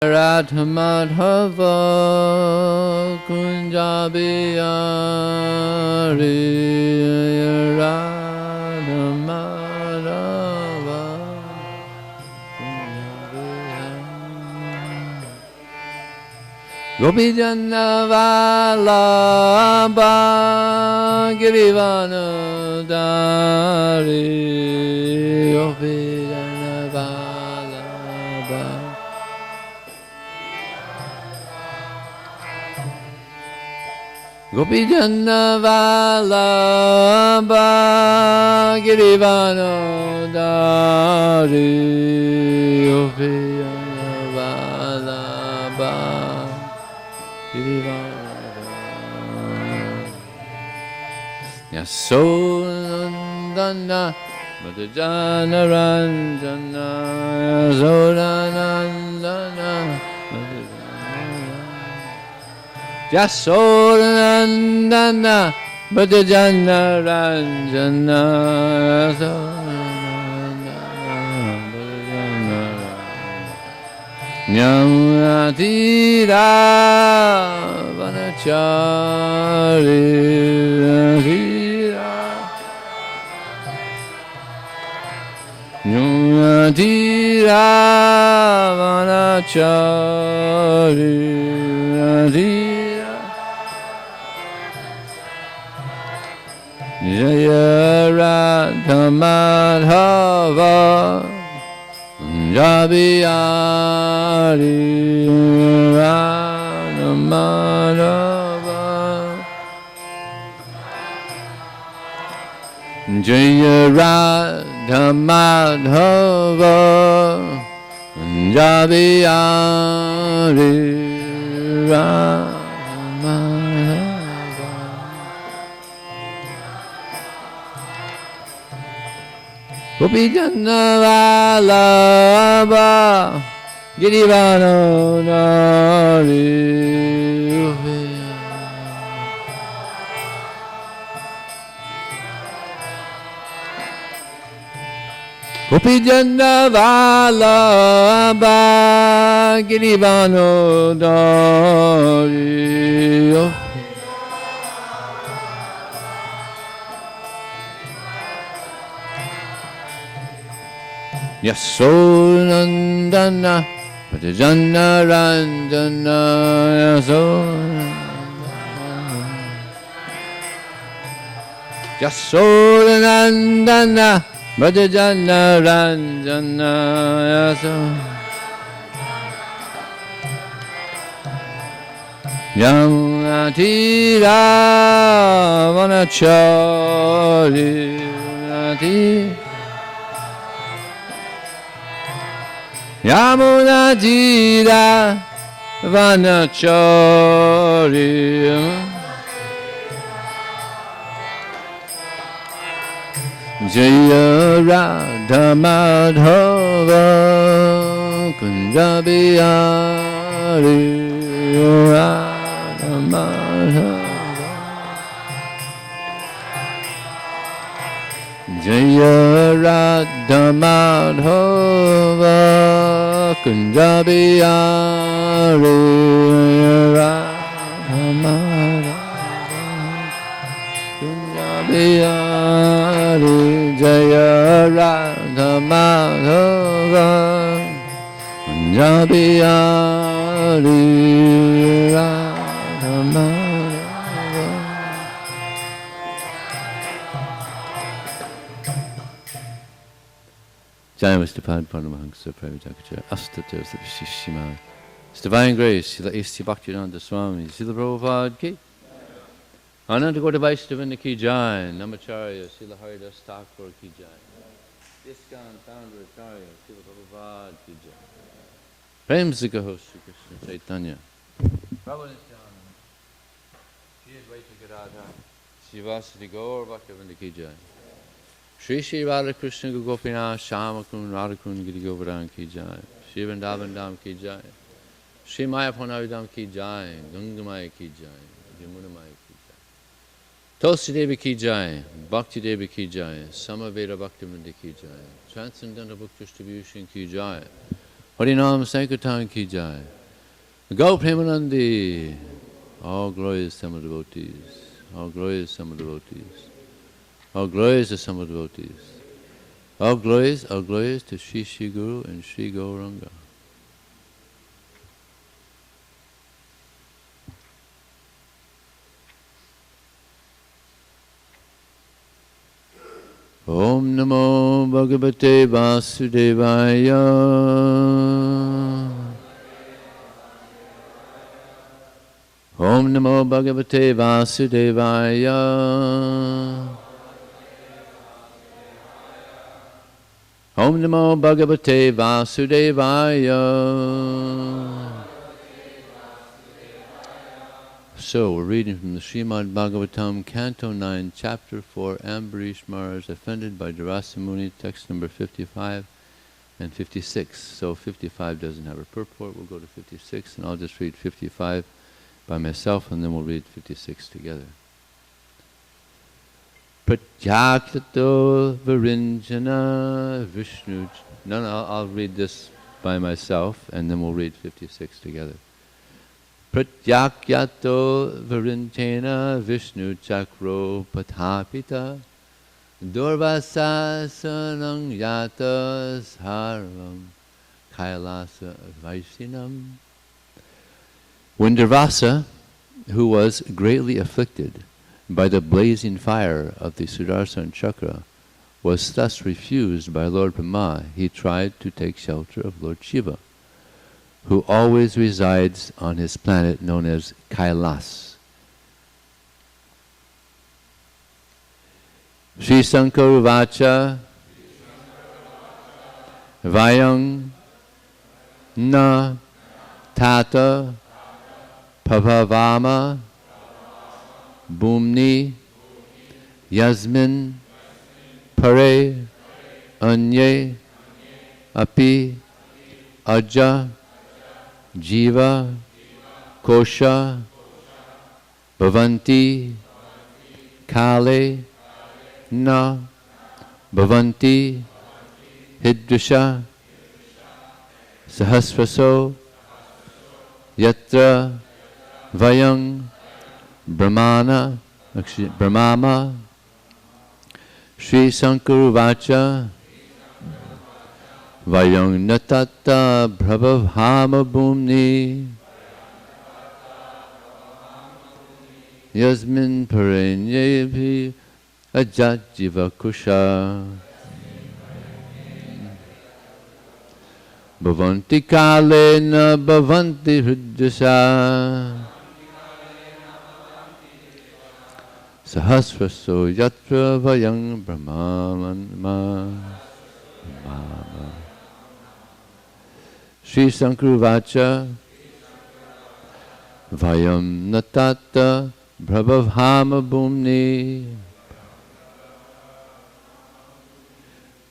Radha Madhava Kunjabiyari Radha Madhava Gopijana Vallabha Girivana Dari Gopijana Vallabha Gopijana Vallabha Girivana Dari Gopijana Vallabha Yasodandana Madhujana Ranjana Yasodandana Yasodandana Madhujana Ranjana Nyamratira Vanachari Hira Nyamratira Vanachari Hira Jaya Radha Madhava Punjabiyari Radha Madhava Jaya Radha Madhava Punjabiyari Radha Madhava Gopijana Vallabha Girivana Dari Gopijana Vallabha Girivana Dari Yasodandana Madhujana Ranjana Yasodandana Madhujana Ranjana Yamunatira Vanachari Yamunatira Vanachari Jaya Radha Madhava Kunjabiyari Radha Madhava Jaya Radha Madhava Kunjabiyari Radha Madhava Kunjabiyari Jaya Radha Madhava Punjabiyari Radha Madhava Jai Mr. Paramahansa Prabhupada Astatir Vishishima His Divine Grace Srila A.C. Bhaktivedanta Swami Srila Prabhupada Ki Ananta Gaudiya Vaishnava Ki Jai Namacharya Srila Haridas Thakur Ki Jai Iskon Founder Acharya Srila Prabhupada Ki Jai Prem Sikaho Sri Krishna Chaitanya Prabhu Nityananda Shri Advaita Gadadhar Srivasadi Gaur Bhaktivedanta Ki Jai Shri Shri Radha Krishna Gopinath Shamakun Radhakun Giri Govardhan Ki Jai Shri Vrindavan Dham Ki Jai Shri Maya Purnavidam Ki Jai Gangamaya Ki Jai Yamunamaya Ki Jai Tulsi Devi Ki Jai Bhakti Devi Ki Jai Samaveda Bhaktivinoda Ki Jai Transcendental Book Distribution Ki Jai Harinam Sankirtan ki jai. Go Premanandi. All glories to some devotees. All glories to some devotees. All glories to some devotees. All glories to Shri Shri Guru and Shri Gauranga. Om Namo Bhagavate Vasudevaya. Om Namo Bhagavate Vasudevaya. Om Namo Bhagavate Vasudevaya. So, we're reading from the Srimad Bhagavatam, Canto 9, Chapter 4, Ambarish Maharaj offended by Durvasa Muni, text number 55 and 56. So 55 doesn't have a purport, we'll go to 56, and I'll just read 55 by myself, and then we'll read 56 together. Pratyaktato Virinjana Vishnu. No, I'll read this by myself, and then we'll read 56 together. Pratyakyato Virinjana Vishnu Chakro Pathapita Durvasasanam Yata Sarvam Kailasa Vaishinam. When Durvasa, who was greatly afflicted by the blazing fire of the Sudarshan Chakra, was thus refused by Lord Brahma, he tried to take shelter of Lord Shiva, who always resides on his planet known as Kailas. Sri Sankara Vacha Vayang Na Tata Pavavama Bhumni Yasmin Pare Anye Api Aja Jiva Kosha Bhavanti Kale Na Bhavanti Hidrisha Sahasraso Yatra Vayang Brahmana Brahmama Sri Sankara Vacha Vayang Natata Prabhavhama Bhumni Yasmin Parenyevi Ajat Jiva Kusha Bhavanti Kalena Bhavanti Hridasha Sahasraso Yatra Vayang Brahmama Sri Sankara Vacha Vayam Natata Prabhavhama Bhumni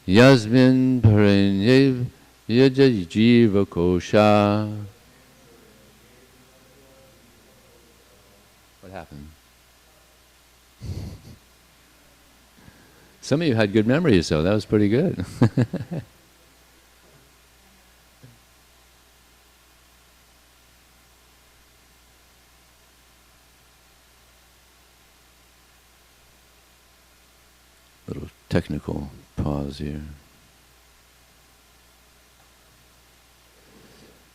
Yasmin Parenyev Yajajiva Kosha. What happened? Some of you had good memories, though. That was pretty good. Little technical pause here.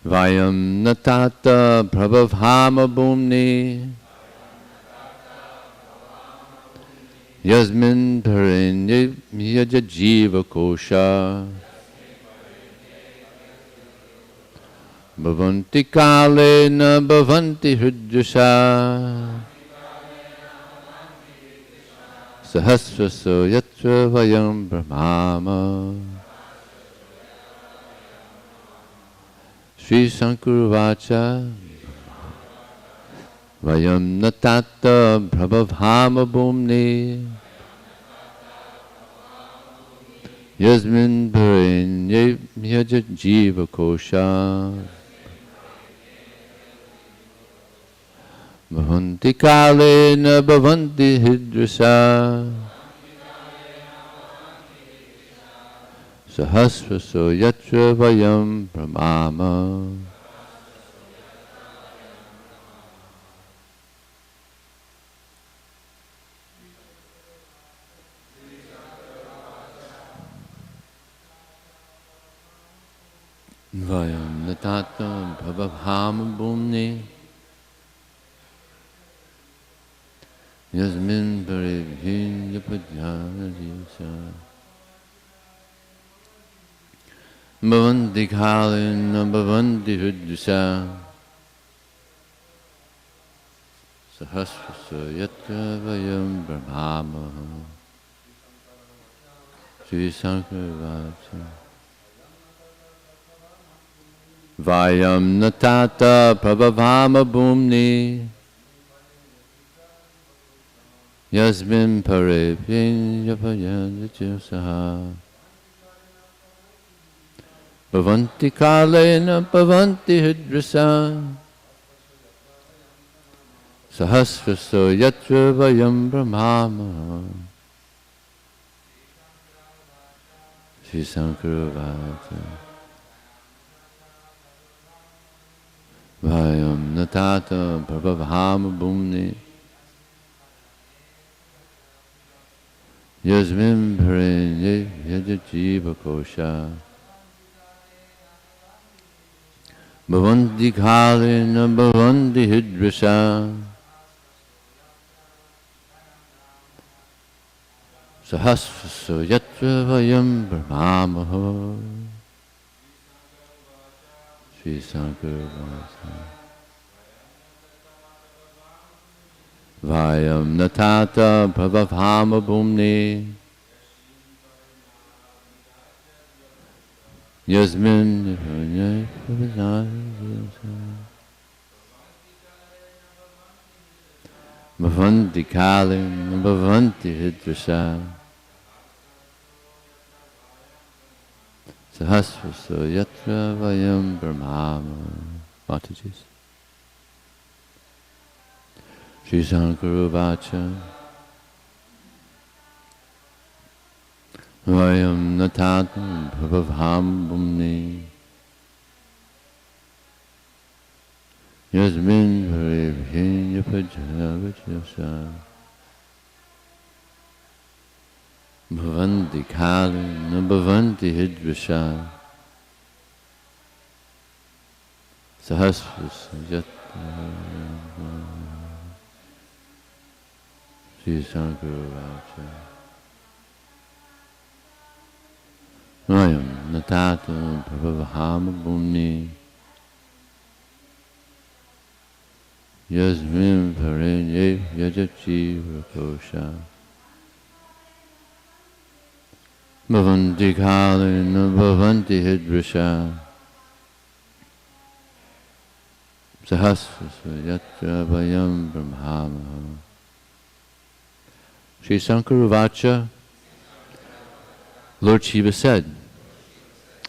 Vayam natata prabhavhama bhumni Yasmin parenye yajajiva kosha Bhavanti kalena bhavanti hridasha Sahasraso yatra vayam brahmama. Sri Sankara Vacha Vayam natata prabhavhama bhumni Yasmin parenye yajajiva kosha Bhavanti kalena bhavanti hridasha Sahasraso yatra vayam pramama. Vayam natatam prabhavham bhumni yasmin paribhin yapadhyadiyasa bhavanti khalin bhavanti hridrisa sahasrasa yatra vayam brahmama. Sri Sankara Vayam natata prabhavama bhumni yasmin paribhin yapadhyadiyasa bhavanti kalena bhavanti hridrisa sahasraso yatra vayam brahmama. Sri Sankara Bhata Vayam natata prabhavama bhumni yasmin parenye yajajiva kosha bhavanti khalena bhavanti hridrisa sahasraso yatra vayam brahmama. Sri Sankara Vayam natata prabhavama bhumni yasmin bhavanti kalim bhavanti hridrisa sahasraso yatra vayam brahmama. Mataji's. Sri Sankara Vacha Vayam natatam prabhavam bhumni yasmin paribhin yapadhyadiyasa bhavanti kalim bhavanti hridrisa sahasrasa yatra. Sri Sankara Vacha Vayam natata prabhavama bhumni yasmin parenye yajajiva kosha bhavanti kalena bhavanti hridrisa sahasrasa yatra vayam brahmama. Sri Sankara Vacha, Lord Shiva said,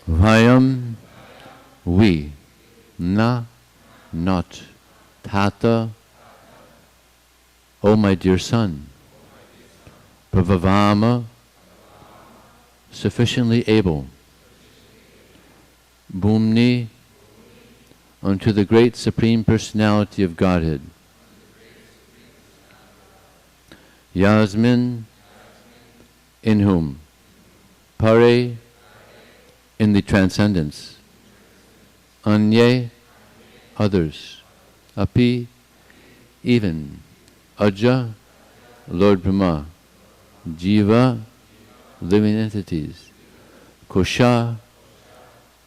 Vayam, we, na, not, tata, O my dear son, prabhavama, sufficiently able, bhumni, unto the great Supreme Personality of Godhead, Yasmin, in whom, Pare, in the transcendence, Anye, others, Api, even, Aja, Lord Brahma, Jiva, living entities, Kosha,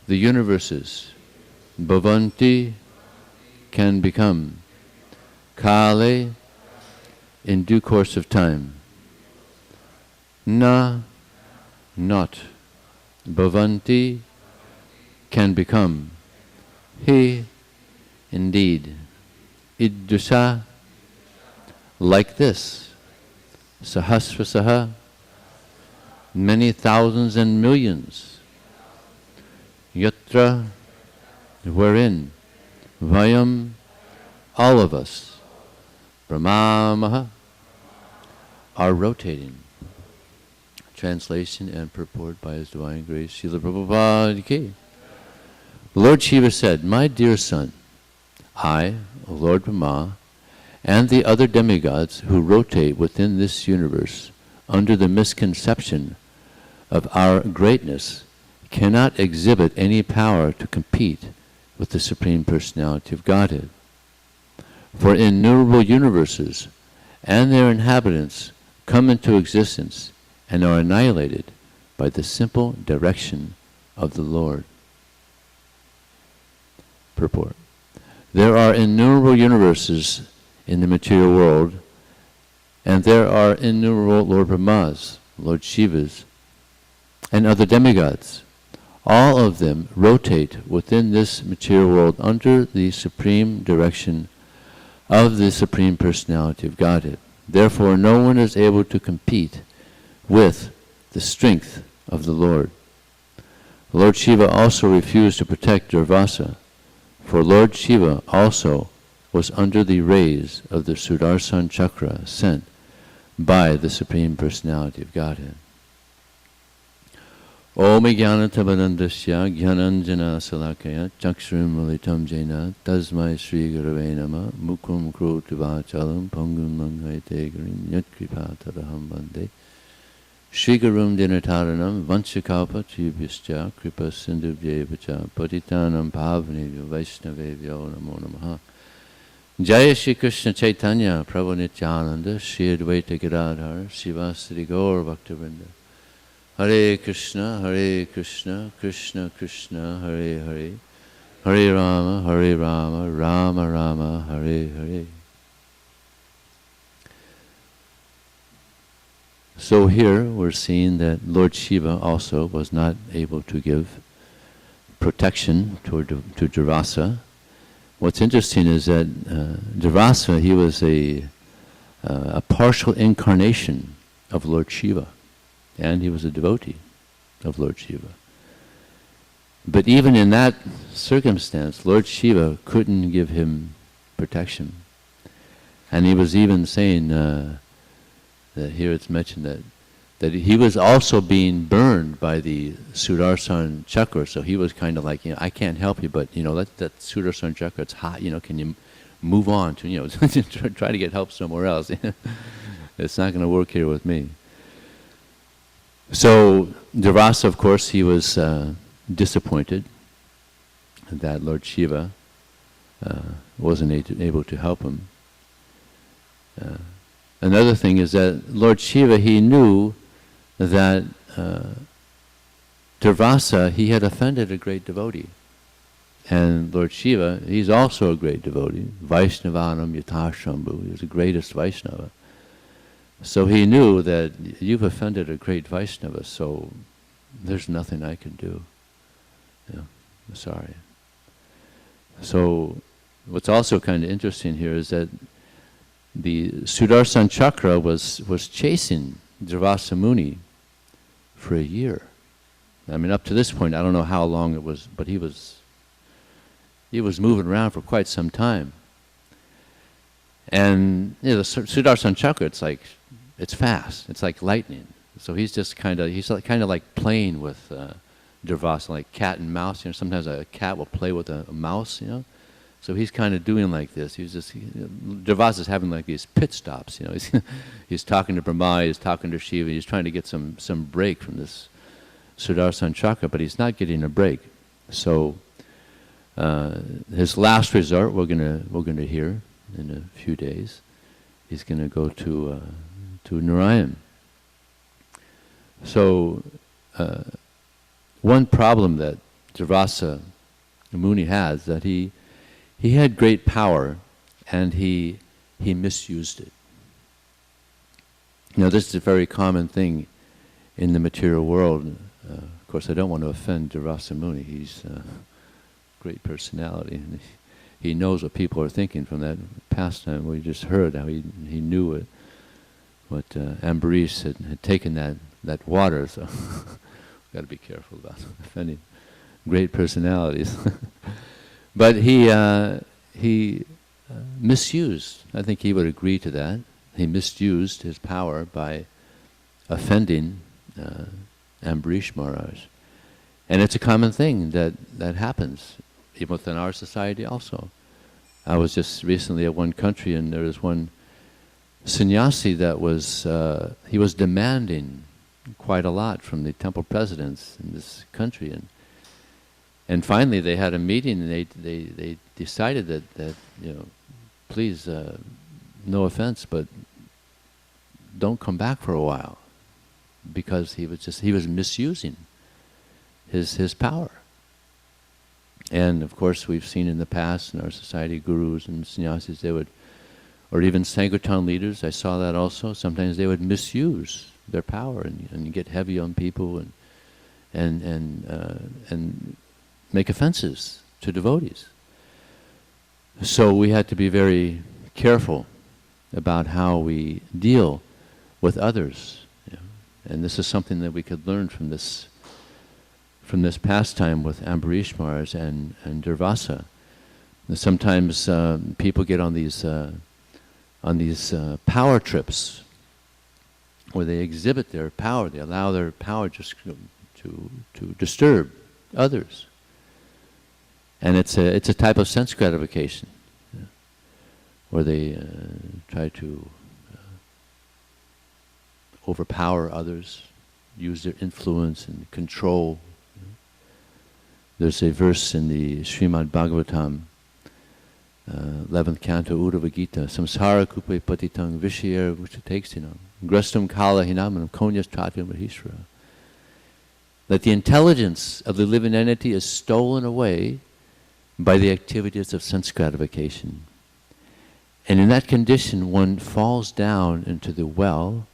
the universes, Bhavanti, can become, Kale, in due course of time, Na, not, Bhavanti, can become, He, indeed, Iddusa, like this, Sahasrasaha, many thousands and millions, Yatra, wherein, Vayam, all of us, Brahmamaha, are rotating. Translation and purport by His Divine Grace, Srila Prabhupada Ki. Lord Shiva said, "My dear son, I, Lord Brahma, and the other demigods who rotate within this universe under the misconception of our greatness cannot exhibit any power to compete with the Supreme Personality of Godhead. For innumerable universes and their inhabitants come into existence and are annihilated by the simple direction of the Lord." Purport. There are innumerable universes in the material world, and there are innumerable Lord Brahmas, Lord Shivas, and other demigods. All of them rotate within this material world under the supreme direction of the Supreme Personality of Godhead. Therefore, no one is able to compete with the strength of the Lord. Lord Shiva also refused to protect Durvasa, for Lord Shiva also was under the rays of the Sudarshan Chakra sent by the Supreme Personality of Godhead. Om Jnanatabadandasya Jnananjana Salakaya Chakshrim Militam Jena Tasmai Sri Gurave Nama Mukum Krotavachalam Pangum Mangaite Garim Yatkripa Tadaham Bande Shri Gurum Dinataranam Vanchakalpa Tubhyascha Kripa Sindhubhyevacha Patitanam Bhavnevyo Vaishnavevyo Namo Namaha. Jaya Shri Krishna Chaitanya Prabhu Nityananda Shri Advaita Gadadhar Srivasadi Gaur Bhaktivinoda. Hare Krishna, Krishna Krishna, Hare Hare, Hare Rama, Rama Rama, Hare Hare. So here we're seeing that Lord Shiva also was not able to give protection to Durvasa. What's interesting is that Durvasa, he was a partial incarnation of Lord Shiva. And he was a devotee of Lord Shiva. But even in that circumstance, Lord Shiva couldn't give him protection. And he was even saying that here it's mentioned that he was also being burned by the Sudarshan Chakra. So he was kind of like, I can't help you, but that Sudarshan Chakra, it's hot. Can you move on to try to get help somewhere else? It's not going to work here with me. So Durvasa, of course, he was disappointed that Lord Shiva wasn't able to help him. Another thing is that Lord Shiva, he knew that Durvasa, he had offended a great devotee. And Lord Shiva, he's also a great devotee. Vaishnavanam Yatashambhu, he was the greatest Vaishnava. So he knew that you've offended a great Vaishnava, so there's nothing I can do. I'm sorry. So what's also kind of interesting here is that the Sudarshan Chakra was chasing Durvasa Muni for a year. I mean, up to this point, I don't know how long it was, but he was moving around for quite some time. And the Sudarshan Chakra, it's fast. It's like lightning. So he's kind of like playing with Durvasa, like cat and mouse. Sometimes a cat will play with a mouse. So he's kind of doing like this. Durvasa's having like these pit stops. He's talking to Brahma, he's talking to Shiva, he's trying to get some break from this Sudarshan Chakra, but he's not getting a break. So his last resort, we're gonna hear in a few days. He's going to go to Narayan. So one problem that Durvasa Muni has, that he had great power and he misused it. This is a very common thing in the material world. Of course, I don't want to offend Durvasa Muni. He's a great personality, and he knows what people are thinking from that pastime. We just heard how he knew what Ambarish had taken that water. So we've got to be careful about offending great personalities. But he misused. I think he would agree to that. He misused his power by offending Ambarish Maharaj. And it's a common thing that happens, even within our society also. I was just recently at one country, and there was one sannyasi that was, he was demanding quite a lot from the temple presidents in this country. And finally they had a meeting, and they decided that please, no offense, but don't come back for a while, because he was misusing his power. And of course, we've seen in the past in our society, gurus and sannyasis, they would, or even Sankirtan leaders, I saw that also, sometimes they would misuse their power and get heavy on people and make offenses to devotees. So we had to be very careful about how we deal with others. And this is something that we could learn from this pastime with Ambarish Maharaj and Durvasa. And sometimes people get on these power trips where they exhibit their power. They allow their power just to disturb others. And it's a type of sense gratification, where they try to overpower others, use their influence and control. There's a verse in the Srimad Bhagavatam, 11th canto, Uddhava Gita, Samsara kupe patitang vishayar vuchatekstinam, grastum kala hinamanam konyas tatyam mahishvara. That the intelligence of the living entity is stolen away by the activities of sense gratification. And in that condition, one falls down into the well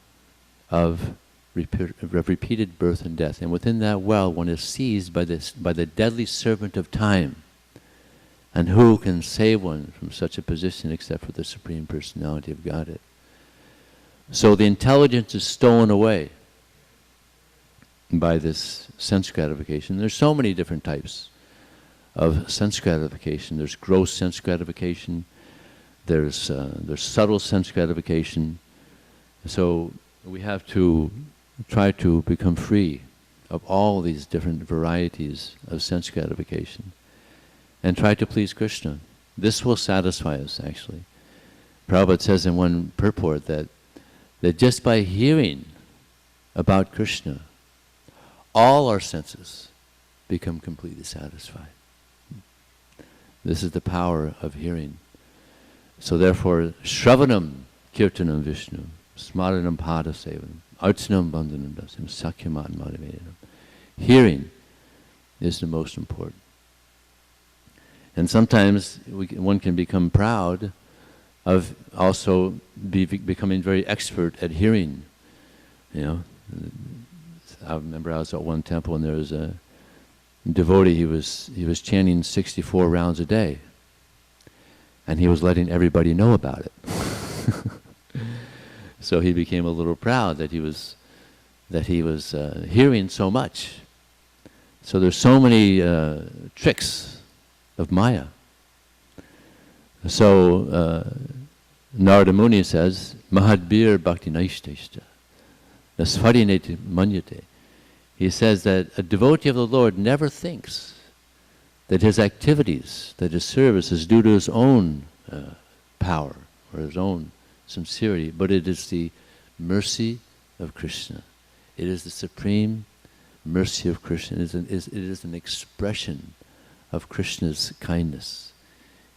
of repeated birth and death. And within that well, one is seized by the deadly serpent of time. And who can save one from such a position except for the Supreme Personality of Godhead? So the intelligence is stolen away by this sense gratification. There's so many different types of sense gratification. There's gross sense gratification. There's subtle sense gratification. So we have to try to become free of all these different varieties of sense gratification and try to please Krishna. This will satisfy us, actually. Prabhupada says in one purport that just by hearing about Krishna, all our senses become completely satisfied. This is the power of hearing. So therefore, Shravanam Kirtanam Vishnu, Smaranam Pada Sevanam, Archanam Bandhanam Dasyam, Sakyamat Madhavedanam. Hearing is the most important. And sometimes one can become proud of also becoming very expert at hearing. I remember I was at one temple and there was a devotee, he was chanting 64 rounds a day. And he was letting everybody know about it. So he became a little proud that he was hearing so much. So there's so many tricks of Maya. So Narada Muni says, Mahadbir Bhakti Naishteshta, Nasvarineti Manyate. He says that a devotee of the Lord never thinks that his activities, that his service is due to his own power or his own sincerity, but it is the mercy of Krishna. It is the supreme mercy of Krishna. It is an expression of Krishna's kindness.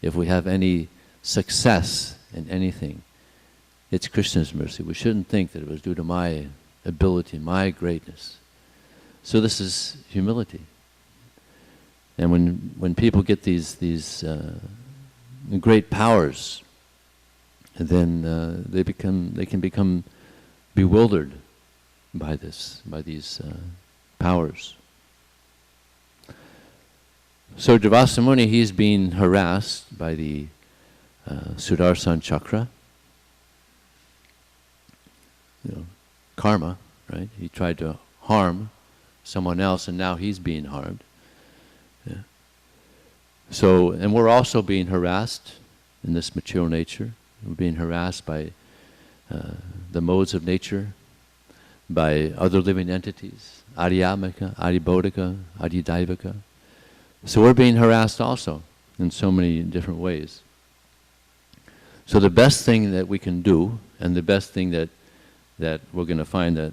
If we have any success in anything, it's Krishna's mercy. We shouldn't think that it was due to my ability, my greatness. So this is humility. And when people get these great powers, then they can become bewildered by these powers. So Durvasa Muni, he's being harassed by the Sudarshan Chakra, karma, right? He tried to harm someone else, and now he's being harmed. Yeah. So, and we're also being harassed in this material nature. We're being harassed by the modes of nature, by other living entities, Adiyamika, Adibodhika, Adidaivika. So we're being harassed also in so many different ways. So the best thing that we can do, and the best thing that we're going to find that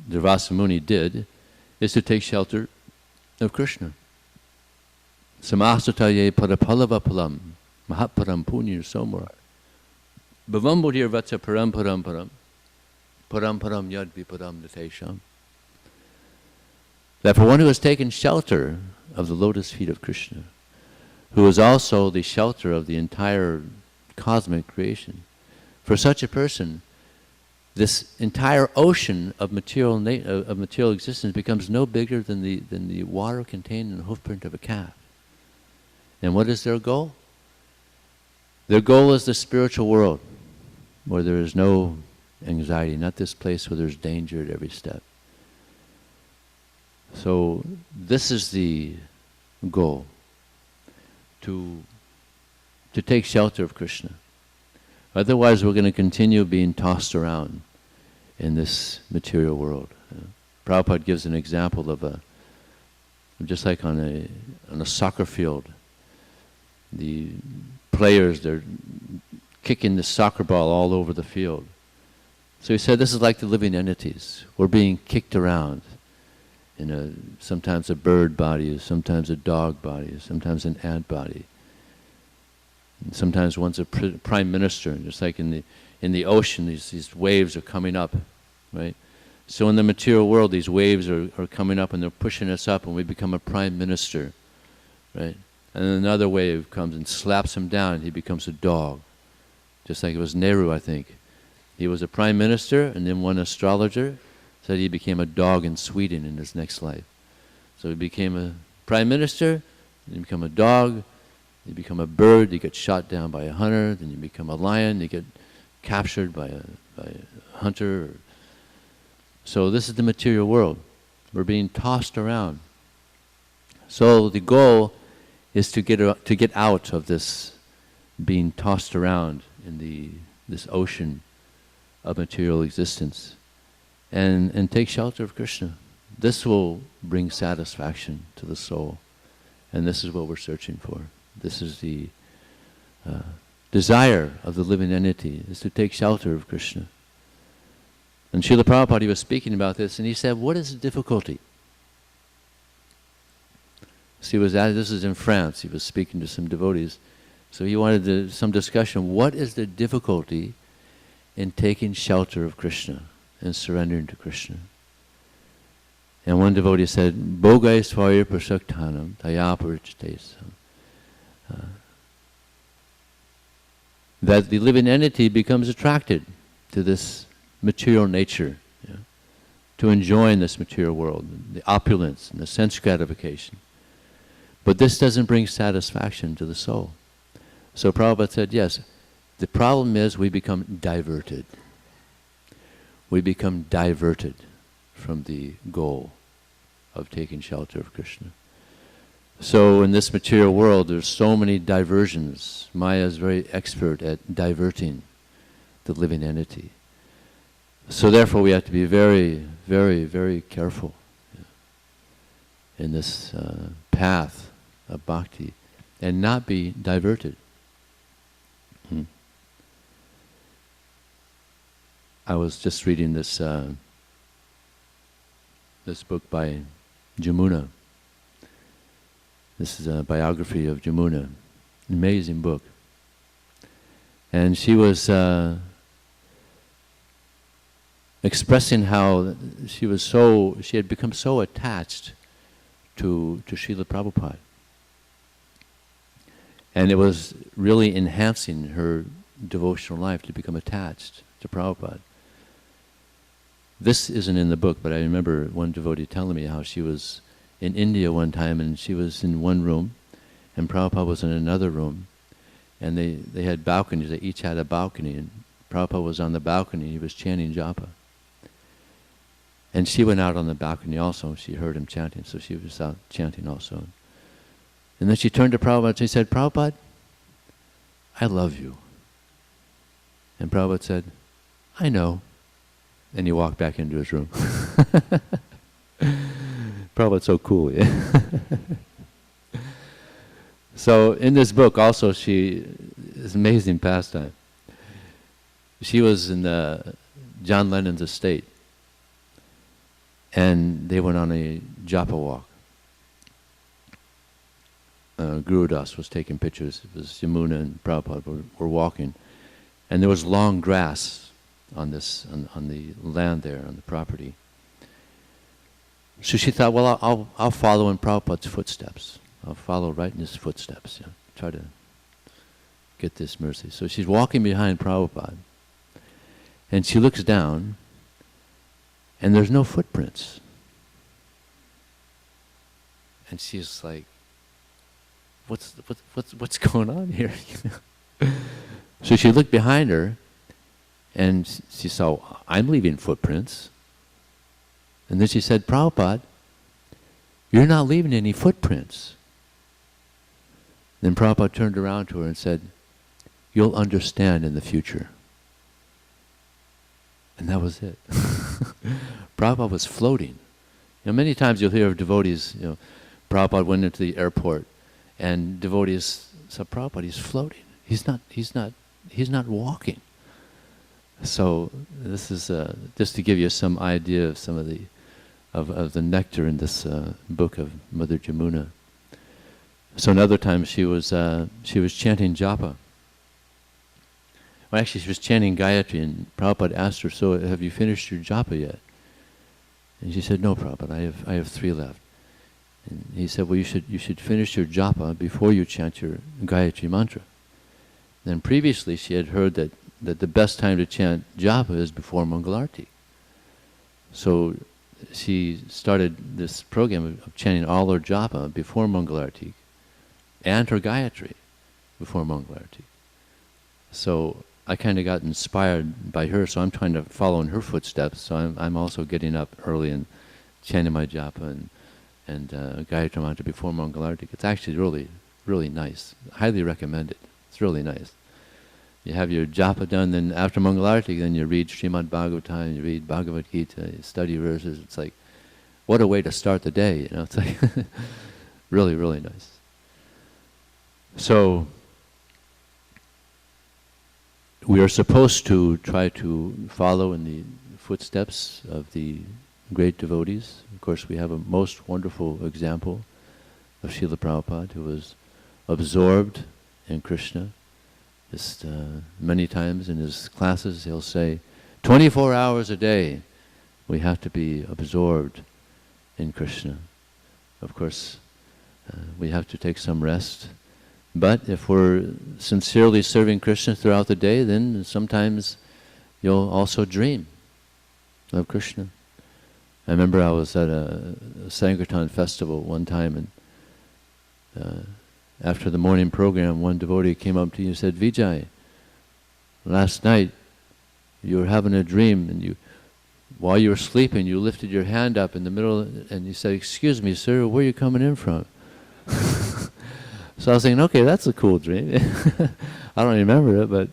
Durvasa Muni did, is to take shelter of Krishna. Samasataye parapalavapalam, mahatparam punyir somara. Bhavambudir vatsa param param param, param param yad viparam natesham. That for one who has taken shelter of the lotus feet of Krishna, who is also the shelter of the entire cosmic creation, for such a person, this entire ocean of material existence becomes no bigger than the water contained in the hoofprint of a calf. And what is their goal? Their goal is the spiritual world, where there is no anxiety, not this place where there's danger at every step. So this is the goal, to take shelter of Krishna. Otherwise we're going to continue being tossed around in this material world. Prabhupada gives an example of just like on a soccer field. The players, they're kicking the soccer ball all over the field. So he said this is like the living entities. We're being kicked around in sometimes a bird body, sometimes a dog body, sometimes an ant body. And sometimes one's a prime minister, just like in the ocean, these waves are coming up, right? So in the material world, these waves are coming up and they're pushing us up and we become a prime minister, right? And then another wave comes and slaps him down and he becomes a dog. Just like it was Nehru, I think. He was a prime minister, and then one astrologer said he became a dog in Sweden in his next life. So he became a prime minister, then you become a dog, you become a bird, you get shot down by a hunter, then you become a lion, you get captured by a hunter. So this is the material world. We're being tossed around. So the goal is to get out of this being tossed around in this ocean of material existence and take shelter of Krishna. This will bring satisfaction to the soul, and this is what we're searching for. This is the desire of the living entity, is to take shelter of Krishna. And Srila Prabhupada was speaking about this, and he said, what is the difficulty? So this is in France, he was speaking to some devotees, so he wanted some discussion. What is the difficulty in taking shelter of Krishna and surrendering to Krishna? And one devotee said, Bogai svaya prasaktanam tayaparichitesam. That the living entity becomes attracted to this material nature, to enjoying this material world, the opulence and the sense gratification. But this doesn't bring satisfaction to the soul. So Prabhupada said, yes, the problem is we become diverted. We become diverted from the goal of taking shelter of Krishna. So in this material world, there's so many diversions. Maya is very expert at diverting the living entity. So therefore we have to be very, very, very careful in this path of bhakti and not be diverted. I was just reading this book by Jamuna. This is a biography of Jamuna, an amazing book. And she was expressing how she had become so attached to Srila Prabhupada. And it was really enhancing her devotional life to become attached to Prabhupada. This isn't in the book, but I remember one devotee telling me how she was in India one time and she was in one room and Prabhupada was in another room, and they had balconies, they each had a balcony, and Prabhupada was on the balcony, he was chanting japa. And she went out on the balcony also, she heard him chanting, so she was out chanting also. And then she turned to Prabhupada and she said, Prabhupada, I love you. And Prabhupada said, I know. And he walked back into his room. Prabhupada's so cool, yeah. So in this book also it's amazing pastime. She was in John Lennon's estate, and they went on a japa walk. Guru Das was taking pictures. It was Yamuna and Prabhupada were walking, and there was long grass on the land there, on the property. So she thought, well, I'll follow in Prabhupada's footsteps. I'll follow right in his footsteps. Try to get this mercy. So she's walking behind Prabhupada, and she looks down, and there's no footprints. And she's like, what's going on here? So she looked behind her, and she saw, I'm leaving footprints. And then she said, Prabhupada, you're not leaving any footprints. Then Prabhupada turned around to her and said, you'll understand in the future. And that was it. Prabhupada was floating. Many times you'll hear of devotees, Prabhupada went into the airport, and devotees said, Prabhupada, he's floating. He's not walking. So this is just to give you some idea of some of the nectar in this book of Mother Jamuna. So another time she was chanting japa. Well, actually she was chanting Gayatri, and Prabhupada asked her, so have you finished your japa yet? And she said, no, Prabhupada, I have 3 left. And he said, well, you should finish your japa before you chant your Gayatri mantra. Then previously she had heard that the best time to chant japa is before Mangalarti. So she started this program of chanting all her japa before Mangalarti and her Gayatri before Mangalarti. So I kind of got inspired by her, so I'm trying to follow in her footsteps. So I'm also getting up early and chanting my japa and Gayatri mantra before Mangalarti. It's actually really, really nice. I highly recommend it. It's really nice. You have your japa done, then after Mangalarti, then you read Srimad Bhagavatam, you read Bhagavad Gita, you study verses. It's like, what a way to start the day, It's like really, really nice. So we are supposed to try to follow in the footsteps of the great devotees. Of course, we have a most wonderful example of Srila Prabhupada, who was absorbed in Krishna. Just many times in his classes he'll say, 24 hours a day we have to be absorbed in Krishna. Of course, we have to take some rest. But if we're sincerely serving Krishna throughout the day, then sometimes you'll also dream of Krishna. I remember I was at a Sankirtan festival one time, and after the morning program, one devotee came up to you and said, Vijay, last night you were having a dream, and while you were sleeping, you lifted your hand up in the middle, and you said, excuse me, sir, where are you coming in from? So I was thinking, okay, that's a cool dream. I don't remember it, but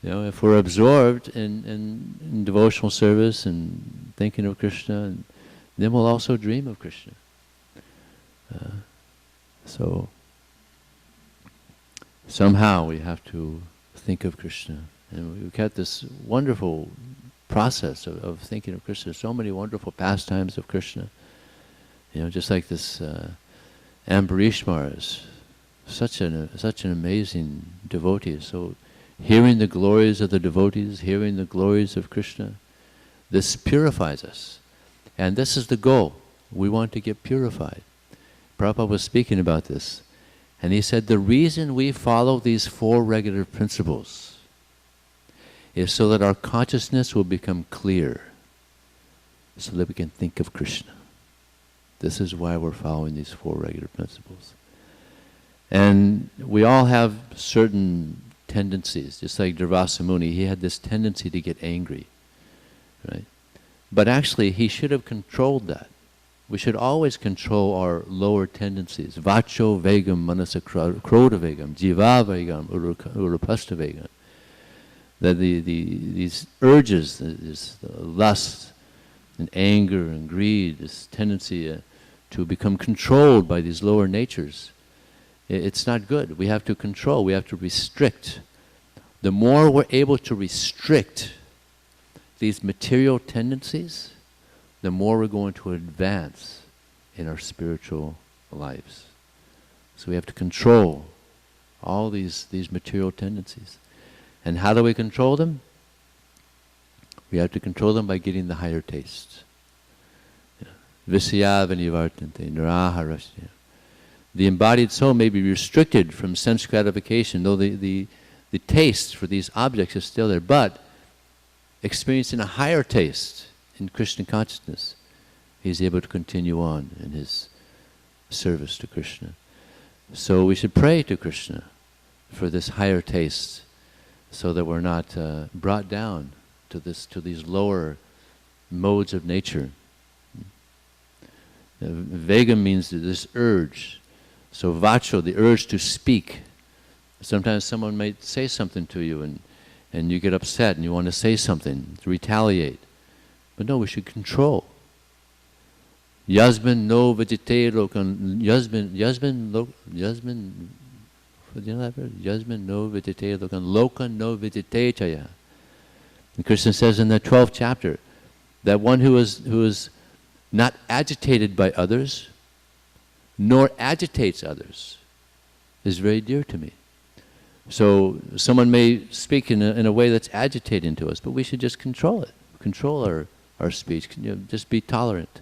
if we're absorbed in devotional service and thinking of Krishna, then we'll also dream of Krishna. So somehow we have to think of Krishna. And we've got this wonderful process of thinking of Krishna. So many wonderful pastimes of Krishna. Just like this Ambarish Maharaj, such an amazing devotee. So hearing the glories of the devotees, hearing the glories of Krishna, this purifies us. And this is the goal. We want to get purified. Prabhupada was speaking about this. And he said the reason we follow these 4 regular principles is so that our consciousness will become clear, so that we can think of Krishna. This is why we're following these 4 regular principles. And we all have certain tendencies, just like Durvasa Muni, he had this tendency to get angry, right? But actually he should have controlled that. We should always control our lower tendencies. Vacho vegam manasa krodha vegam, jiva vegam urupasta vegam. that these urges, this lust and anger and greed, this tendency to become controlled by these lower natures, it's not good. We have to control, we have to restrict. The more we're able to restrict these material tendencies, the more we're going to advance in our spiritual lives. So we have to control all these material tendencies. And how do we control them? We have to control them by getting the higher taste. Visaya vanivartante niraharasya. The embodied soul may be restricted from sense gratification, though the taste for these objects is still there, but experiencing a higher taste in Krishna consciousness, he's able to continue on in his service to Krishna. So we should pray to Krishna for this higher taste, so that we're not brought down to these lower modes of nature. Vegam means this urge. So vacho, the urge to speak. Sometimes someone might say something to you and you get upset and you want to say something, to retaliate. But no, we should control. Yasmin no vejite lokan, Yasmin do you know that verse? Yasmin no vejite lokan, lokan no vejite chaya. And Krishna says in the 12th chapter that one who is not agitated by others, nor agitates others, is very dear to me. So someone may speak in a way that's agitating to us, but we should just control it. Control our speech. Just be tolerant.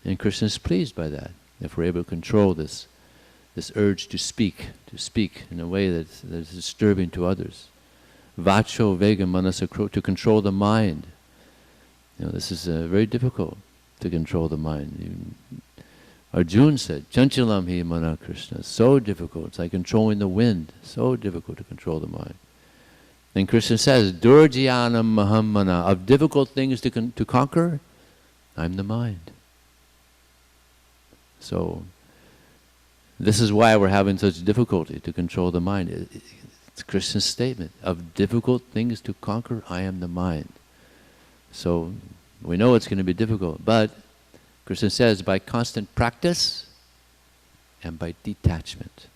And Krishna is pleased by that, if we're able to control this urge to speak in a way that's disturbing to others. Vacho vega manasa, to control the mind. This is very difficult to control the mind. Even Arjuna said, Chanchalam hi mana Krishna, so difficult. It's like controlling the wind, so difficult to control the mind. And Krishna says, Durjyanam mahammana, of difficult things to conquer, I'm the mind. So, this is why we're having such difficulty to control the mind. It's Krishna's statement, of difficult things to conquer, I am the mind. So, we know it's going to be difficult, but Krishna says, by constant practice and by detachment.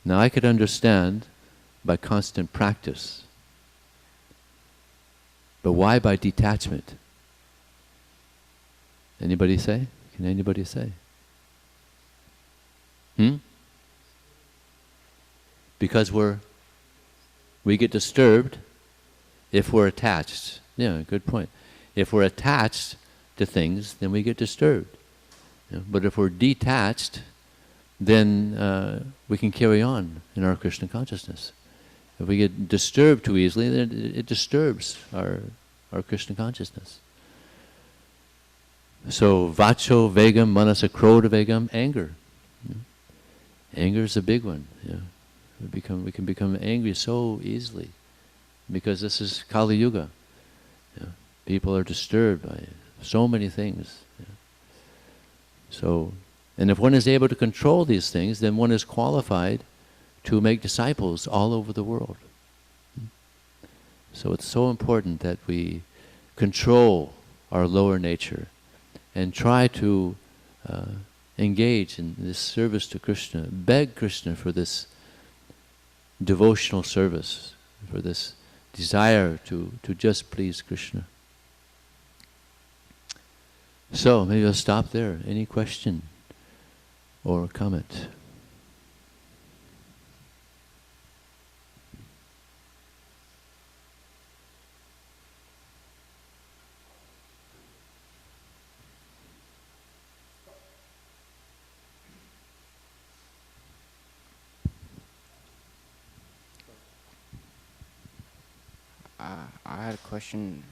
Now I could understand by constant practice, but why by detachment? Anybody say? Can anybody say? Because we get disturbed if we're attached. Yeah, good point. If we're attached to things, then we get disturbed. But if we're detached, then we can carry on in our Krishna consciousness. If we get disturbed too easily, then it disturbs our Krishna consciousness. So vacho vegam manasa krodha vegam, anger. Anger is a big one. We can become angry so easily because this is Kali Yuga. People are disturbed by so many things. So, and if one is able to control these things, then one is qualified to make disciples all over the world. So it's so important that we control our lower nature and try to engage in this service to Krishna, beg Krishna for this devotional service, for this desire to just please Krishna. So maybe I'll stop there. Any question or comment? I had a question.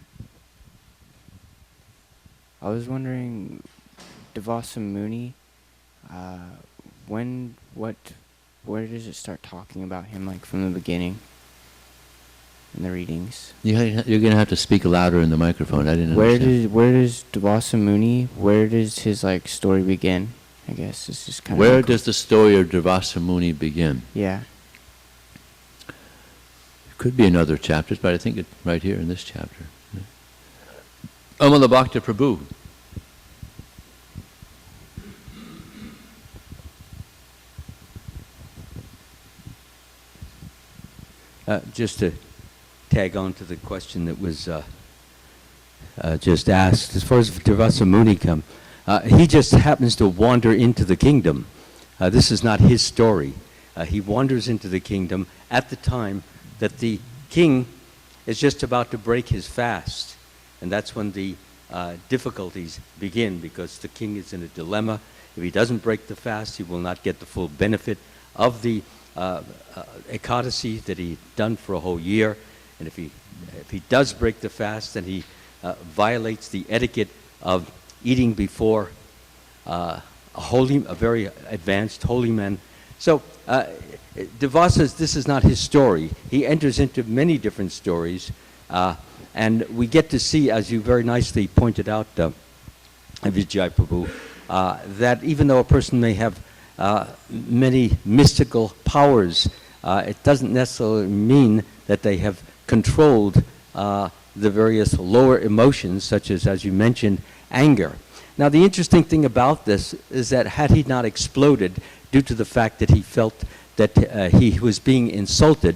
I was wondering, Devasa Muni, where does it start talking about him, like from the beginning, in the readings? You're going to have to speak louder in the microphone. I didn't understand. Where does Devasa Muni, where does his story begin? I guess it's just kind of. Where does the story of Devasa Muni begin? Yeah. Could be in other chapters, but I think it's right here in this chapter. Amala Bhakta Prabhu. Just to tag on to the question that was just asked, as far as Durvasa Muni come, he just happens to wander into the kingdom. This is not his story. He wanders into the kingdom at the time that the king is just about to break his fast. And that's when the difficulties begin, because the king is in a dilemma. If he doesn't break the fast, he will not get the full benefit of the ekadasi that he'd done for a whole year. And if he does break the fast, then he violates the etiquette of eating before a very advanced holy man. So Durvasa's, this is not his story. He enters into many different stories, and we get to see, as you very nicely pointed out, Vijaya Prabhu, that even though a person may have many mystical powers, it doesn't necessarily mean that they have controlled the various lower emotions, such as you mentioned, anger. Now, the interesting thing about this is that had he not exploded due to the fact that he felt that he was being insulted,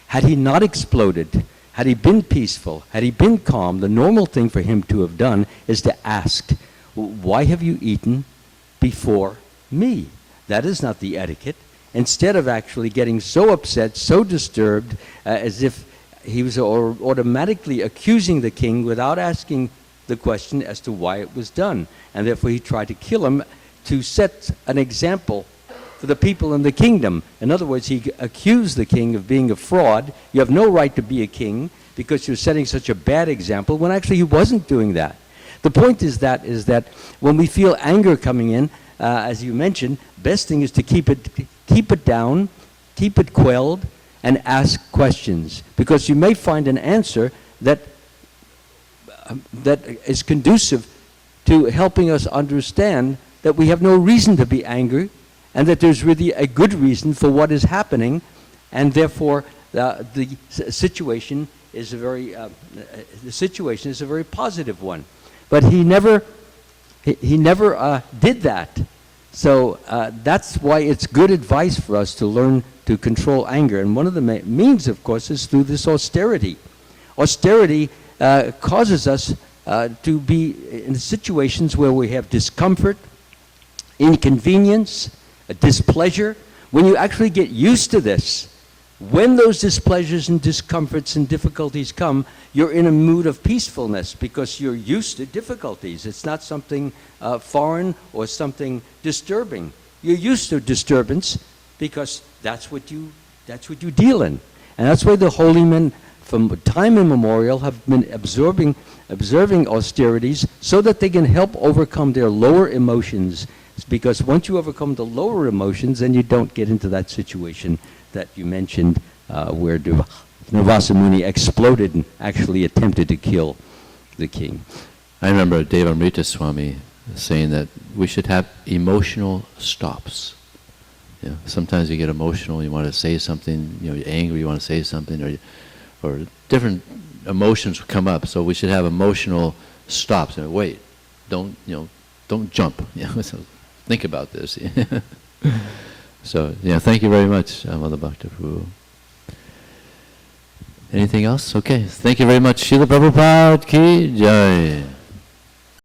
had he not exploded, had he been peaceful, had he been calm, the normal thing for him to have done is to ask, why have you eaten before me? That is not the etiquette. Instead of actually getting so upset, so disturbed, as if he was automatically accusing the king without asking the question as to why it was done. And therefore he tried to kill him to set an example for the people in the kingdom. In other words, he accused the king of being a fraud. You have no right to be a king because you're setting such a bad example, when actually he wasn't doing that. The point is that when we feel anger coming in, as you mentioned, best thing is to keep it down, keep it quelled, and ask questions, because you may find an answer that is conducive to helping us understand that we have no reason to be angry, and that there's really a good reason for what is happening, and therefore the situation is a very positive one. But he never did that. So that's why it's good advice for us to learn to control anger. And one of the means, of course, is through this austerity. Austerity causes us to be in situations where we have discomfort, inconvenience, displeasure. When you actually get used to this, when those displeasures and discomforts and difficulties come, you're in a mood of peacefulness because you're used to difficulties. It's not something foreign or something disturbing. You're used to disturbance because that's what you deal in. And that's why the holy men from time immemorial have been observing austerities so that they can help overcome their lower emotions. It's because once you overcome the lower emotions, then you don't get into that situation that you mentioned where Durvasa Muni exploded and actually attempted to kill the king. I remember Devamrita Swami saying that we should have emotional stops. You know, sometimes you get emotional, you want to say something, you're angry, you want to say something, or different emotions come up. So we should have emotional stops. Wait, don't jump. So think about this. So, thank you very much, Mother Bhakta Prabhu. Anything else? Okay. Thank you very much. Srila Prabhupada ki jai.